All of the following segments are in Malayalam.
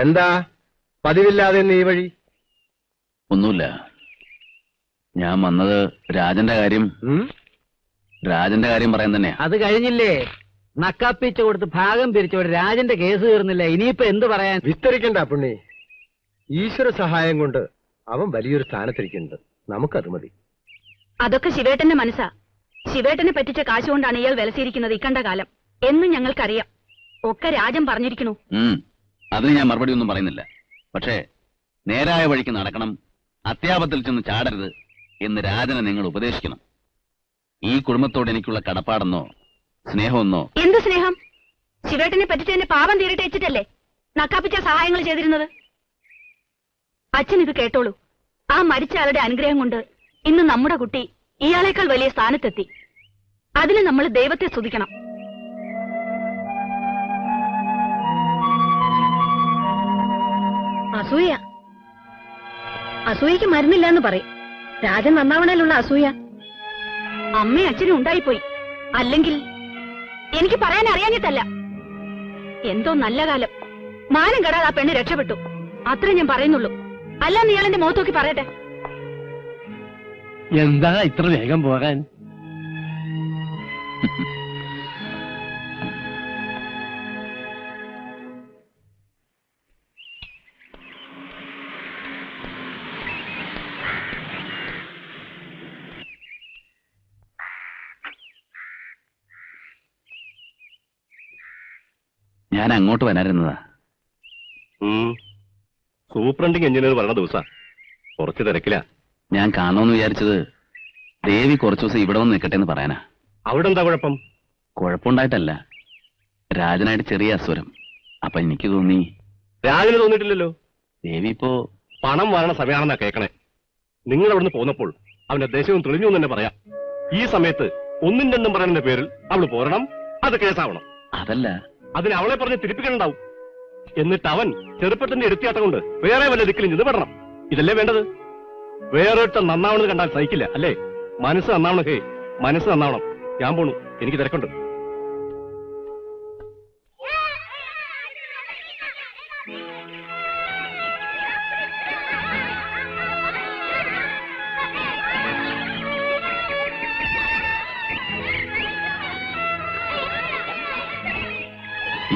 എന്താ പതിവില്ലാതെ ഈ വഴി? ഒന്നുമില്ല, ഞാൻ വന്നത് രാജന്റെ കാര്യം പറയാൻ തന്നെയാ. അത് കഴിഞ്ഞില്ലേ? നക്കാപ്പിച്ച കൊടുത്ത് ഭാഗം പിരിച്ചോട് രാജന്റെ കേസ് തീർന്നില്ല. ഇനിയിപ്പോ എന്ത് പറയാൻ? വിസ്തരിക്കണ്ട പുണ്ണി. ഈശ്വര സഹായം കൊണ്ട് അവൻ വലിയൊരു സ്ഥാനത്തിരിക്കുന്നുണ്ട്. നമുക്കത് മതി. അതൊക്കെ ശിവേട്ടന്റെ മനസ്സാ. ശിവേട്ടനെ പറ്റിച്ച കാശുകൊണ്ടാണ് ഇയാൾ വിലസിയിരിക്കുന്നത് ഇക്കണ്ട കാലം എന്ന് ഞങ്ങൾക്കറിയാം. ഒക്കെ രാജൻ പറഞ്ഞിരിക്കണു. അതിന് ഞാൻ മറുപടി ഒന്നും പറയുന്നില്ല. പക്ഷേ നേരായ വഴിക്ക് നടക്കണം, അത്യാപത്തിൽ ചെന്ന് ചാടരുത് എന്ന് രാജനെ നിങ്ങൾ ഉപദേശിക്കണം. ഈ കുടുംബത്തോട് എനിക്കുള്ള കടപ്പാടെന്നോ സ്നേഹമെന്നോ. എന്ത് സ്നേഹം? ശിവേട്ടനെ പറ്റിച്ചതിന്റെ പാപം തീരട്ടെ വെച്ചിട്ടല്ലേ നക്കാപ്പിച്ച സഹായങ്ങൾ ചെയ്തിരുന്നത്. അച്ഛൻ ഇത് കേട്ടോളൂ. ആ മരിച്ച ആളുടെ അനുഗ്രഹം കൊണ്ട് ഇന്ന് നമ്മുടെ കുട്ടി ഇയാളേക്കാൾ വലിയ സ്ഥാനത്തെത്തി. അതിന് നമ്മൾ ദൈവത്തെ സ്തുതിക്കണം. അസൂയക്ക് മരുന്നില്ല എന്ന് പറയും. രാജൻ നന്നാവണേലുള്ള അസൂയ അമ്മയും അച്ഛനും ഉണ്ടായിപ്പോയി. അല്ലെങ്കിൽ എനിക്ക് പറയാൻ അറിയാഞ്ഞിട്ടല്ല. എന്തോ നല്ല കാലം മാനം കെടാതെ ആ പെണ്ണ് രക്ഷപ്പെട്ടു. അത്രേ ഞാൻ പറയുന്നുള്ളൂ. അല്ലാന്ന് ഇയാളെന്റെ മുഖത്തോക്കി പറയട്ടെ. എന്താ ഇത്ര വേഗം പോകാൻ? ഞാൻ അങ്ങോട്ട് വരാനിരുന്നതാ. സൂപ്രണ്ടിങ് എഞ്ചിനീയർ പറഞ്ഞ ദിവസാ. കുറച്ച് തിരക്കില്ല. ഞാൻ കാണുമെന്ന് വിചാരിച്ചത് ദേവി കുറച്ചു ദിവസം ഇവിടെ വന്ന് നിൽക്കട്ടെ എന്ന് പറയാനാ. അവിടെ എന്താ കുഴപ്പം? കുഴപ്പമുണ്ടായിട്ടല്ല, രാജനായിട്ട് ചെറിയ അസ്വരം. അപ്പൊ എനിക്ക് തോന്നി. രാജന് തോന്നിയിട്ടില്ലല്ലോ. ദേവി ഇപ്പോ പണം വാങ്ങണ സമയമാണെന്നാ കേൾക്കണേ. നിങ്ങൾ അവിടുന്ന് പോന്നപ്പോൾ അവന്റെ ദേശവും തെളിഞ്ഞു എന്ന് തന്നെ പറയാം. ഈ സമയത്ത് ഒന്നും രണ്ടും പറയുന്നതിന്റെ പേരിൽ അവള് പോരണം, അത് കേസാവണം. അതല്ല, അതിന് അവളെ പറഞ്ഞ് തിരിപ്പിക്കണുണ്ടാവും. എന്നിട്ട് അവൻ ചെറുപ്പത്തിന്റെ എടുത്തിയാട്ടം കൊണ്ട് വേറെ വല്ല ദിക്കിലും ചെന്ന് പെടണം. ഇതല്ലേ വേണ്ടത്? വേറൊരുത്തൻ നന്നാവണമെന്ന് കണ്ടാൽ സഹിക്കില്ല അല്ലേ? മനസ്സ് നന്നാവണം. മനസ്സ് നന്നാവണം. ഞാൻ പോണു, എനിക്ക് തിരക്കുണ്ട്.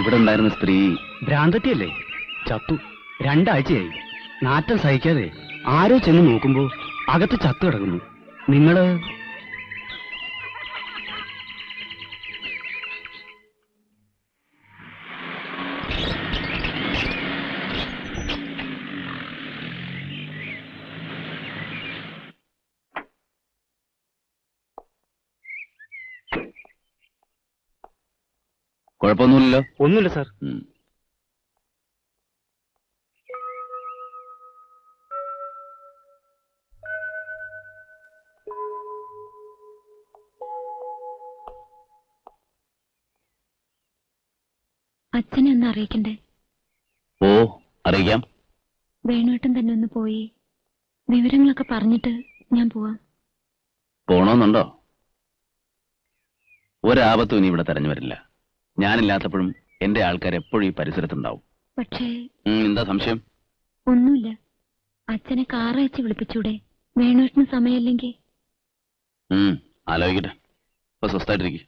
ഇവിടെ ഉണ്ടായിരുന്ന സ്ത്രീ ഭ്രാന്തത്തിയല്ലേ? ചത്തു. 2 ആഴ്ചയായി. നാറ്റം സഹിക്കാതെ ആരോ ചെന്ന് നോക്കുമ്പോ അകത്ത് ചത്തു കിടക്കുന്നു. നിങ്ങള് കുഴപ്പമൊന്നുമില്ലല്ലോ? ഒന്നുമില്ല സാർ. അച്ഛനെ ഒന്ന് അറിയിക്കണ്ടേ? ഓ, അറിയിക്കാം. വേണുവേട്ടൻ തന്നെ ഒന്ന് പോയി വിവരങ്ങളൊക്കെ പറഞ്ഞിട്ട് ഞാൻ പോവാം. പോണോന്നുണ്ടോ? ഒരാപത്തും ഇനി ഇവിടെ തെരഞ്ഞു വരില്ല. ഞാനില്ലാത്തപ്പോഴും എന്റെ ആൾക്കാർ എപ്പോഴും ഈ പരിസരത്തുണ്ടാവും. പക്ഷേ എന്താ സംശയം? ഒന്നുമില്ല. അച്ഛനെ കാറയച്ച് വിളിപ്പിച്ചൂടെ? വേണുവേട്ടന് സമയമില്ലെങ്കിൽ. ആലോചിക്കട്ടെ. ഇപ്പൊ സ്വസ്ഥായിട്ടിരിക്കും.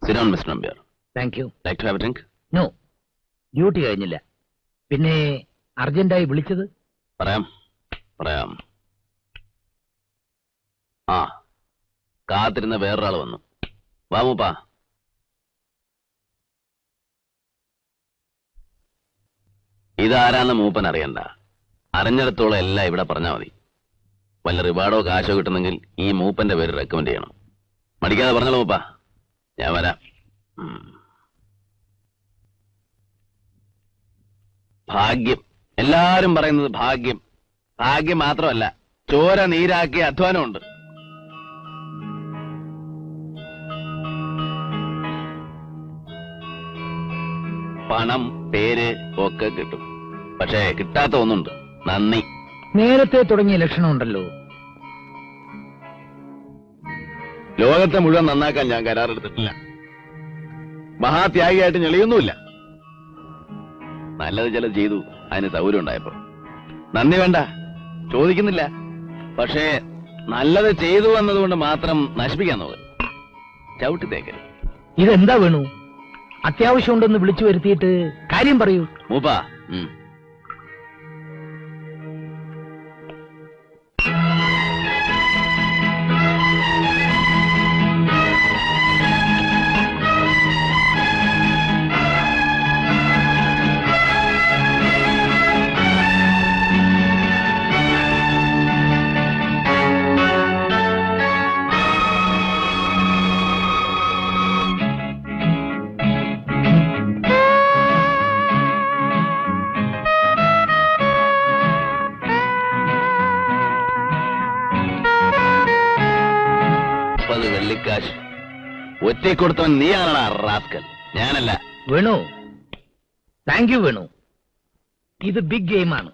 Sit down, Mr. Nambiar. Thank you. Like to have a drink? No, duty കഴിഞ്ഞില്ല. പിന്നെ അർജന്റായി വിളിച്ചത്? പറയാം. ആ, കാത്തിരുന്ന വേറൊരാൾ വന്നു. വാ മൂപ്പാ. ഇതാരാന്ന് മൂപ്പൻ അറിയണ്ട. അറിഞ്ഞിടത്തോളം എല്ലാം ഇവിടെ പറഞ്ഞാൽ മതി. വല്ല റിവാർഡോ കാശോ കിട്ടുന്നെങ്കിൽ ഈ മൂപ്പന്റെ പേര് റെക്കമെൻഡ് ചെയ്യണം. മടിക്കാതെ പറഞ്ഞോളൂ മൂപ്പാ, ഞാൻ വരാം. ഭാഗ്യം. എല്ലാരും പറയുന്നത് ഭാഗ്യം. ഭാഗ്യം മാത്രമല്ല, ചോര നീരാക്കിയ അധ്വാനമുണ്ട്. പണം പേര് ഒക്കെ കിട്ടും. പക്ഷേ കിട്ടാത്ത ഒന്നുണ്ട്, നന്ദി. നേരത്തെ തുടങ്ങിയ ലക്ഷണമുണ്ടല്ലോ. ലോകത്തെ മുഴുവൻ നന്നാക്കാൻ ഞാൻ കരാറെടുത്തിട്ടില്ല. മഹാത്യാഗിയായിട്ട് ഞെളിയൊന്നുമില്ല. നല്ലത് ചിലത് ചെയ്തു, അതിന് സൗകര്യം ഉണ്ടായപ്പോ. നന്ദി വേണ്ട, ചോദിക്കുന്നില്ല. പക്ഷേ നല്ലത് ചെയ്തു എന്നതുകൊണ്ട് മാത്രം നശിപ്പിക്കാൻ നോക്ക്. ചവിട്ടിത്തേക്ക്. ഇതെന്താ വേണു? അത്യാവശ്യം ഉണ്ടെന്ന് വിളിച്ചു വരുത്തിയിട്ട് കാര്യം പറയൂ. മൂപ്പാ, വെള്ളിക്കാശ് ഒറ്റ കൊടുത്തവൻ നീയാണടാ റാസ്കൽ, ഞാനല്ല. Venu, thank you Venu. ഇത് ബിഗ് ഗെയിമാണ്.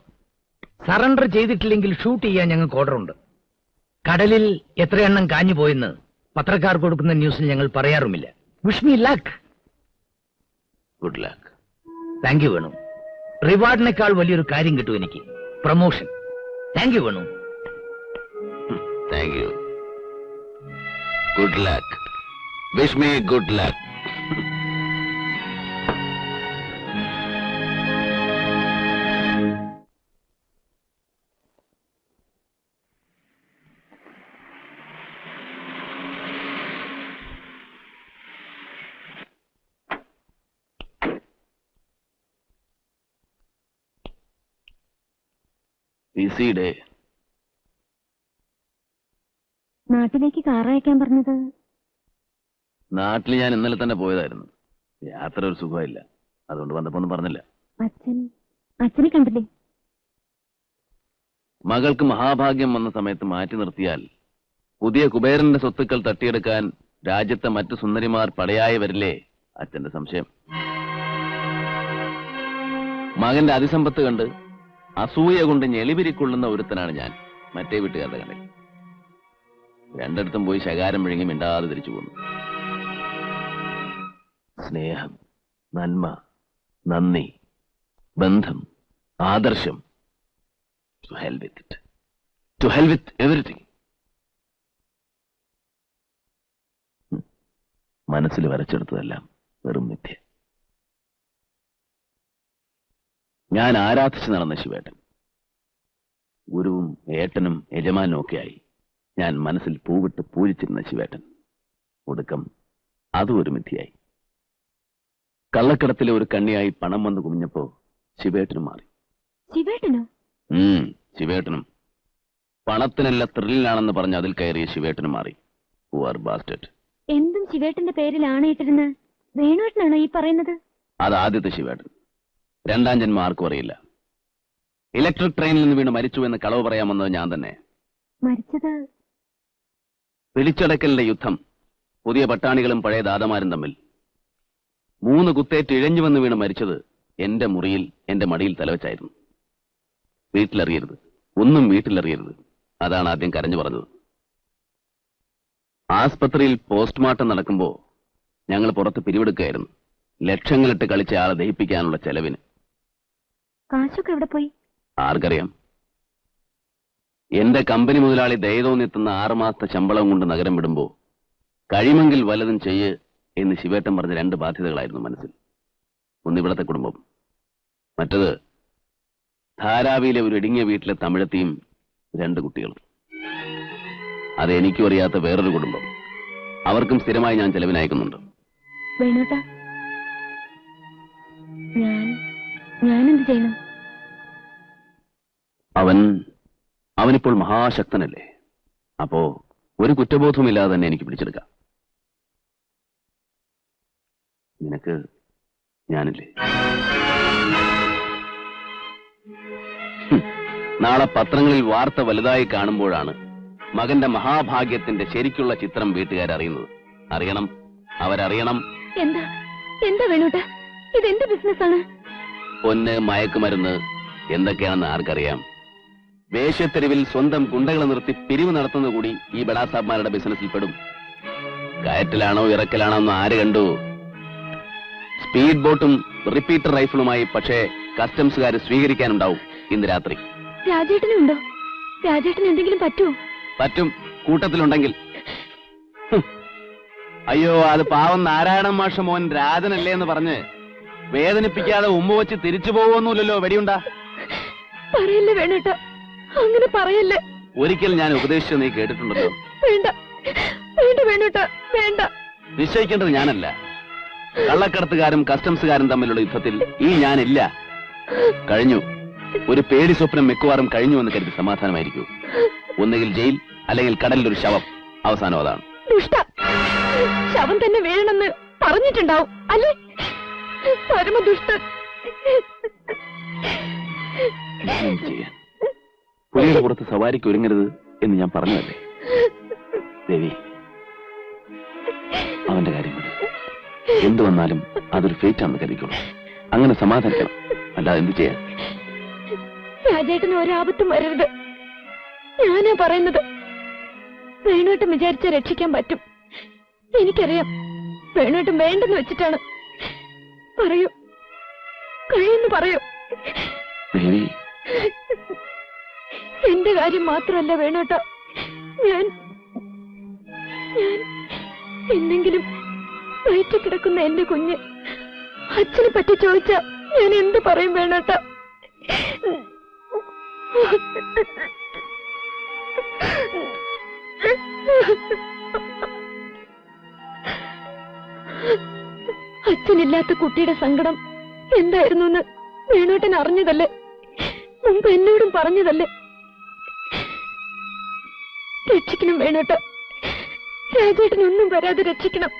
സറണ്ടർ ചെയ്തിട്ടില്ലെങ്കിൽ ഷൂട്ട് ചെയ്യാൻ ഞങ്ങൾക്ക് ഓർഡറുണ്ട്. കടലിൽ എത്ര എണ്ണം കാഞ്ഞു പോയെന്ന് പത്രക്കാർ കൊടുക്കുന്ന ന്യൂസിൽ ഞങ്ങൾ പറയാറുമില്ല. Wish me luck. Good luck. Thank you Venu. റിവാർഡിനേക്കാൾ വലിയൊരു കാര്യം കിട്ടും എനിക്ക്, promotion. Thank you Venu. Thank you. Good luck. Wish me good luck. Busy day. നാട്ടിലേക്ക് കാർ അയക്കാൻ പറഞ്ഞത്? നാട്ടിൽ ഞാൻ ഇന്നലെ തന്നെ പോയതായിരുന്നു. യാത്ര ഒരു സുഖമില്ല, അതുകൊണ്ട് വന്നപ്പോ ഒന്നും പറഞ്ഞില്ല. അച്ഛനെ കണ്ടില്ലേ? മകൾക്ക് മഹാഭാഗ്യം വന്ന സമയത്ത് മാറ്റി നിർത്തിയാൽ പുതിയ കുബേരന്റെ സ്വത്തുക്കൾ തട്ടിയെടുക്കാൻ രാജ്യത്തെ മറ്റു സുന്ദരിമാർ പടയായി വരില്ലേ? അച്ഛന്റെ സംശയം. മകന്റെ അതിസമ്പത്ത് കണ്ട് അസൂയ കൊണ്ട് ഞെളിപിരിക്കൊള്ളുന്ന ഒരുത്തനാണ് ഞാൻ. മറ്റേ വീട്ടുകാരുടെ കണ്ണിൽ രണ്ടിടത്തും പോയി ശകാരം വിഴുങ്ങി മിണ്ടാതെ തിരിച്ചു പോന്നു. സ്നേഹം, നന്മ, നന്ദി, ബന്ധം, ആദർശം. To hell with it. To hell with everything. മനസ്സിൽ വരച്ചെടുത്തതെല്ലാം വെറും മിഥ്യ. ഞാൻ ആരാധിച്ചു നടന്ന ശിവേട്ടൻ, ഗുരുവും ഏട്ടനും യജമാനും ഒക്കെയായി ഞാൻ മനസ്സിൽ പൂവിട്ട് പൂജിച്ചിരുന്ന ശിവേട്ടൻ, ഒടുക്കം അതും ഒരു മിഥ്യയായി. കള്ളക്കടത്തിലെ ഒരു കണ്ണിയായി പണം വന്ന് കുമിഞ്ഞപ്പോ ശിവേട്ടനും മാറി. ശിവേട്ടനോ? ശിവേട്ടനും. പണത്തിനല്ല ത്രില്ലിനാണെന്ന് പറഞ്ഞ് അതിൽ കയറിയ ശിവേട്ടനും മാറി. Poor bastard. എന്തും ശിവേട്ടന്റെ പേരിൽ ആണയിട്ടിരുന്ന് വേണുവേട്ടനാണോ ഈ പറയുന്നത്? അത് ആദ്യത്തെ ശിവേട്ടൻ. രണ്ടാം ജന്മം ആർക്കും അറിയില്ല. ഇലക്ട്രിക് ട്രെയിനിൽ നിന്ന് വീണ് മരിച്ചു എന്ന് കളവ് പറയാമെന്നത് ഞാൻ തന്നെ. മരിച്ചത്? പിടിച്ചടക്കലിന്റെ യുദ്ധം, പുതിയ പട്ടാണികളും പഴയ ദാദമാരും തമ്മിൽ. 3 കുത്തേറ്റ് ഇഴഞ്ഞു വന്ന് വീണ് മരിച്ചത് എന്റെ മുറിയിൽ എന്റെ മടിയിൽ തലവച്ചായിരുന്നു. വീട്ടിലറിയരുത്, ഒന്നും വീട്ടിലറിയരുത്. അതാണ് ആദ്യം കരഞ്ഞു പറഞ്ഞത്. ആസ്പത്രിയിൽ പോസ്റ്റ്മോർട്ടം നടക്കുമ്പോ ഞങ്ങൾ പുറത്ത് പിരിവെടുക്കുകയായിരുന്നു, ലക്ഷങ്ങളിട്ട് കളിച്ച ആളെ ദഹിപ്പിക്കാനുള്ള ചെലവിന്. കാശൊക്കെ എവിടെ പോയി? ആർക്കറിയാം. എന്റെ കമ്പനി മുതലാളി ദയതോന്നെത്തുന്ന 6 മാസത്തെ ശമ്പളം കൊണ്ട് നഗരം വിടുമ്പോ കഴിയുമെങ്കിൽ വല്ലതും ചെയ്യ് എന്ന് ശിവേട്ടൻ പറഞ്ഞ 2 ബാധ്യതകളായിരുന്നു മനസ്സിൽ. ഒന്ന് ഇവിടത്തെ കുടുംബം, മറ്റത് ധാരാവിയിലെ ഒരു ഇടുങ്ങിയ വീട്ടിലെ തമിഴത്തിയും 2 കുട്ടികളും. അത് എനിക്കും അറിയാത്ത വേറൊരു കുടുംബം. അവർക്കും സ്ഥിരമായി ഞാൻ ചെലവിനയക്കുന്നുണ്ട്. വേണോട്ടാ, ഞാനെന്ത് ചെയ്യണം? അവനിപ്പോൾ മഹാശക്തനല്ലേ, അപ്പോ ഒരു കുറ്റബോധവുമില്ലാതെ തന്നെ എനിക്ക് പിടിച്ചെടുക്കാം. നിനക്ക് ഞാനില്ലേ? നാളെ പത്രങ്ങളിൽ വാർത്ത വലുതായി കാണുമ്പോഴാണ് മകന്റെ മഹാഭാഗ്യത്തിന്റെ ശരിക്കുള്ള ചിത്രം വീട്ടുകാരറിയുന്നത്. അറിയണം, അവരറിയണം. എന്താ എന്താ വേണോട്ടാ, ഇതെന്ത് ബിസിനസ്സാണ്? പൊന്ന്, മയക്കുമരുന്ന് എന്തൊക്കെയാണെന്ന് ആർക്കറിയാം. വേശ്യത്തെരുവിൽ സ്വന്തം ഗുണ്ടകളെ നിർത്തി പിരിവ് നടത്തുന്നത് കൂടി ഈ ബഡാസാബ്മാരുടെ ബിസിനസ്സിൽ പെടും. കയറ്റിലാണോ ഇറക്കലാണോ എന്ന് ആര് കണ്ടു? സ്പീഡ് ബോട്ടും റിപ്പീറ്റർ റൈഫിളുമായി പക്ഷേ കസ്റ്റംസുകാർ സ്വീകരിക്കാനുണ്ടാവും ഇന്ന് രാത്രി. രാജേട്ടനുണ്ടോ? രാജേട്ടന് എന്തെങ്കിലും പറ്റുമോ? പറ്റും, കൂട്ടത്തിലുണ്ടെങ്കിൽ. അയ്യോ, അത് പാവം നാരായണൻ മാഷ മോൻ രാജനല്ലേ എന്ന് പറഞ്ഞ് വേദനിപ്പിക്കാതെ ഉമ്മ വെച്ച് തിരിച്ചു പോകുമൊന്നുമില്ലല്ലോ വെടിയുണ്ടാ. പറയല്ലേ വേണോട്ടാ, അങ്ങനെ പറയല്ലേ. ഒരിക്കൽ ഞാൻ ഉപദേശിച്ചു നീ കേട്ടിട്ടുണ്ടല്ലോ. വേണ്ട വേണ്ട വേണോട്ടാ, വേണ്ട. നിശ്ചയിക്കേണ്ടത് ഞാനല്ല. കള്ളക്കടത്തുകാരും കസ്റ്റംസുകാരും തമ്മിലുള്ള യുദ്ധത്തിൽ ഈ ഞാനില്ല. കഴിഞ്ഞു. ഒരു പേടി സ്വപ്നം മിക്കവാറും കഴിഞ്ഞു എന്ന് കരുതി സമാധാനമായിരിക്കൂ. ഒന്നുകിൽ ജയിൽ, അല്ലെങ്കിൽ കടലിലൊരു ശവം. അവസാനം അതാണ്. ദുഷ്ട, ശവം തന്നെ വേണമെന്ന് പറഞ്ഞിട്ടുണ്ടാവും അല്ലേ? പരമദുഷ്ടൻ. എന്ത് ചെയ്യാൻ? പുലിയുടെ പുറത്ത് സവാരിക്ക് ഒരുങ്ങരുത് എന്ന് ഞാൻ പറഞ്ഞതല്ലേ ദേവി. അവന്റെ കാര്യം വിട്. എന്തു വന്നാലും അതൊരു ഫേറ്റാണെന്ന് കരുതിക്കോളൂ. അങ്ങനെ സമാധാനിക്കണം, അല്ലാതെ എന്ത് ചെയ്യാൻ? രാജേട്ടന് ഒരാപത്തും വരരുത്, ഞാനാ പറയുന്നത്. വേണോട്ടം വിചാരിച്ച രക്ഷിക്കാൻ പറ്റും. എനിക്കറിയാം. വേണോട്ടം വേണ്ടെന്ന് വെച്ചിട്ടാണ്. പറയൂ, കഴിയുന്നു പറയൂ. ദേവി, എന്റെ കാര്യം മാത്രമല്ല വേണോട്ട, ഞാൻ എന്തെങ്കിലും വയറ്റിൽ കിടക്കുന്ന എന്റെ കുഞ്ഞ് അച്ഛനെ പറ്റി ചോദിച്ചാ ഞാൻ എന്ത് പറയും വേണോട്ട? അച്ഛനില്ലാത്ത കുട്ടിയുടെ സങ്കടം എന്തായിരുന്നു എന്ന് വേണോട്ടൻ അറിഞ്ഞതല്ലേ? മുമ്പ് എന്നോടും പറഞ്ഞതല്ലേ? രക്ഷിക്കണം വേണോട്ട, രാജേട്ടനൊന്നും വരാതെ രക്ഷിക്കണം.